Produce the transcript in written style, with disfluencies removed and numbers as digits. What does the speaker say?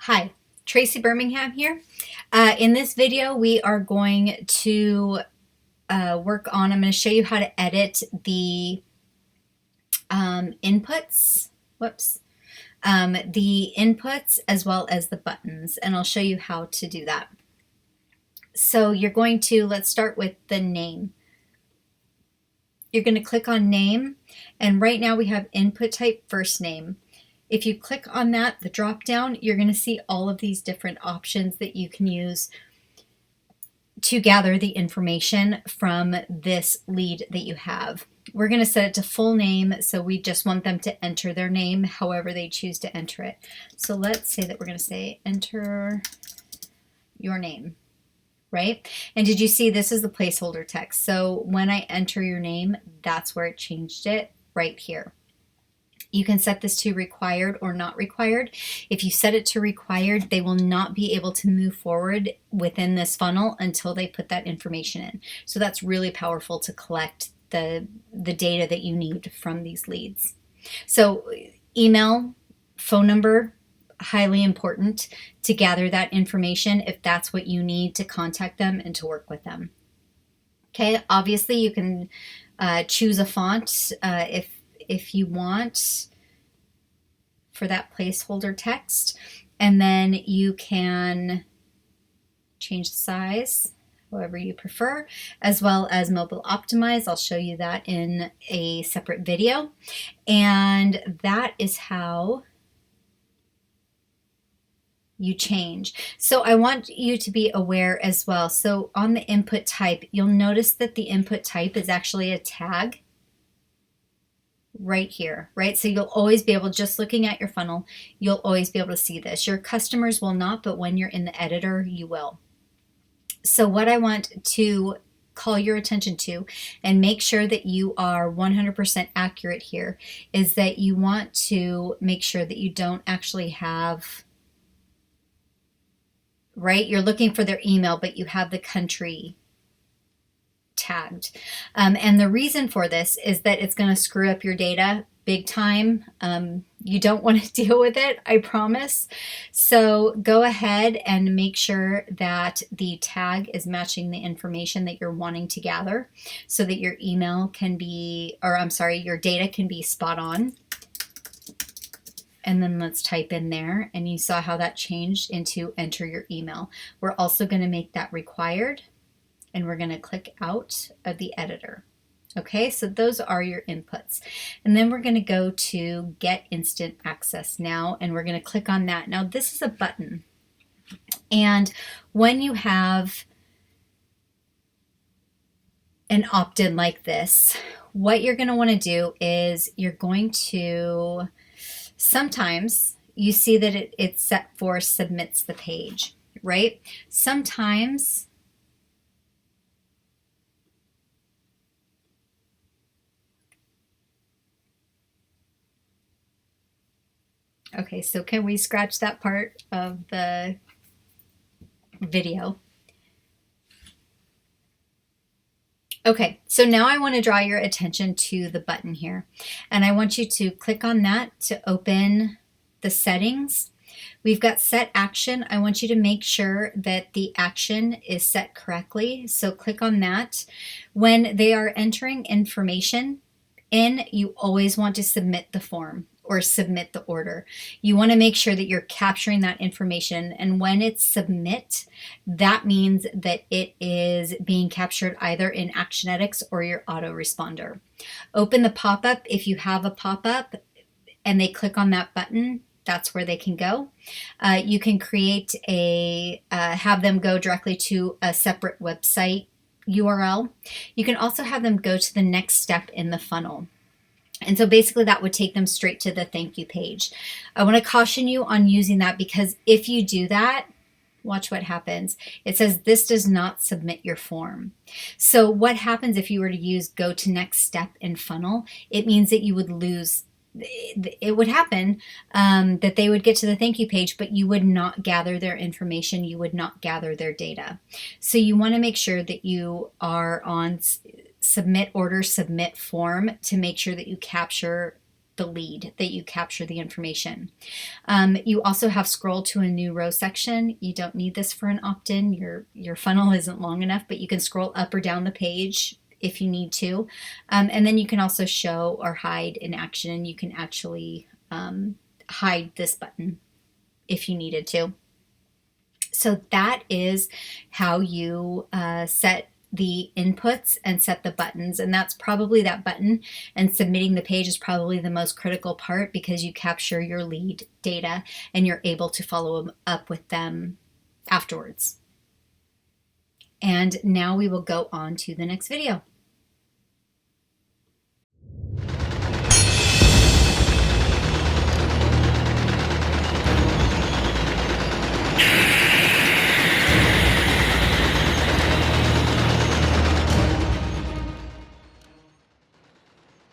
Hi, Tracy Birmingham here. In this video, we are going to I'm going to show you how to edit the inputs. Whoops. The inputs as well as the buttons, and I'll show you how to do that. So let's start with the name. You're going to click on name, and right now we have input type first name. If you click on that, the drop down, you're going to see all of these different options that you can use to gather the information from this lead that you have. We're going to set it to full name, so we just want them to enter their name however they choose to enter it. So let's say that we're going to say enter your name, right? And did you see this is the placeholder text? So when I enter your name, that's where it changed it right here. You can set this to required or not required. If you set it to required, they will not be able to move forward within this funnel until they put that information in. So that's really powerful to collect the data that you need from these leads. So email, phone number, highly important to gather that information if that's what you need to contact them and to work with them. Okay, obviously you can choose a font if you want for that placeholder text, and then you can change the size however you prefer, as well as mobile optimize. I'll show you that in a separate video, and that is how you change. So I want you to be aware as well. So on the input type, you'll notice that the input type is actually a tag right here, right? So you'll always be able, just looking at your funnel, you'll always be able to see this. Your customers will not, but when you're in the editor, you will. So what I want to call your attention to and make sure that you are 100% accurate here is that you want to make sure that you don't actually have, right? You're looking for their email, but you have the country tagged. And the reason for this is that it's going to screw up your data big time. You don't want to deal with it, I promise. So go ahead and make sure that the tag is matching the information that you're wanting to gather so that your email can be, or I'm sorry, your data can be spot on. And then let's type in there, and you saw how that changed into enter your email. We're also going to make that required, and we're going to click out of the editor. Okay, so those are your inputs. And then we're going to go to get instant access now, and we're going to click on that. Now this is a button, and when you have an opt-in like this, what you're going to want to do is you're going to, sometimes you see that it's set for submits the page, right? Sometimes okay, so can we scratch that part of the video? Okay, so now I want to draw your attention to the button here, and I want you to click on that to open the settings. We've got set action. I want you to make sure that the action is set correctly, so click on that. When they are entering information in, you always want to submit the form or submit the order. You want to make sure that you're capturing that information, and when it's submit, that means that it is being captured either in Actionetics or your autoresponder. Open the pop-up if you have a pop-up and they click on that button. That's where they can go. You can create have them go directly to a separate website URL. You can also have them go to the next step in the funnel. And so basically that would take them straight to the thank you page. I want to caution you on using that, because if you do that, watch what happens. It says this does not submit your form. So what happens if you were to use go to next step in funnel? It means that you would lose, it would happen that they would get to the thank you page, but you would not gather their information. You would not gather their data. So you want to make sure that you are on submit order, submit form to make sure that you capture the lead, that you capture the information. You also have scroll to a new row section. You don't need this for an opt-in. Your funnel isn't long enough, but you can scroll up or down the page if you need to. And then you can also show or hide in action, and you can actually hide this button if you needed to. So that is how you set the inputs and set the buttons. And that's probably that button and submitting the page is probably the most critical part, because you capture your lead data and you're able to follow up with them afterwards. And now we will go on to the next video.